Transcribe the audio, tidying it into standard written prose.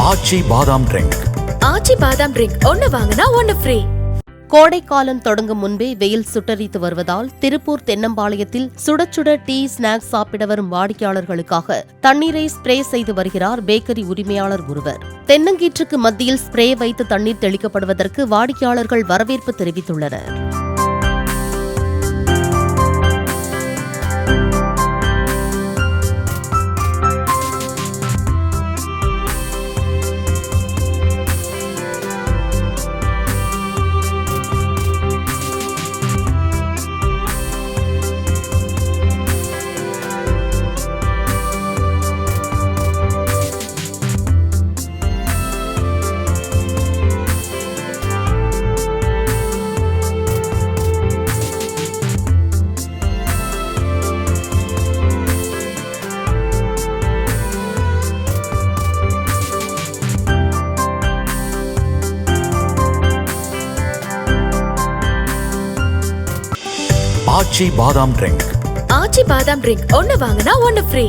ஆச்சி பாதாம் ட்ரிங்க். ஆச்சி பாதாம் ட்ரிங்க் ஒன்னு வாங்கினா ஒன்னு ஃப்ரீ. கோடைக்காலம் தொடங்கும் முன்பே வெயில் சுட்டரித்து வருவதால் திருப்பூர் தென்னம்பாளையத்தில் சுட சுட டீ ஸ்நாக்ஸ் சாப்பிட வரும் வாடிக்கையாளர்களுக்காக தண்ணீரை ஸ்ப்ரே செய்து வருகிறார் பேக்கரி உரிமையாளர் ஒருவர். தென்னங்கீற்றுக்கு மத்தியில் ஸ்ப்ரே வைத்து தண்ணீர் தெளிக்கப்படுவதற்கு வாடிக்கையாளர்கள் வரவேற்பு தெரிவித்துள்ளனர். ஆச்சி பாதாம் ட்ரிங்க். ஆச்சி பாதாம் ட்ரிங்க் ஒன்னு வாங்கினா ஒன்னு ஃப்ரீ.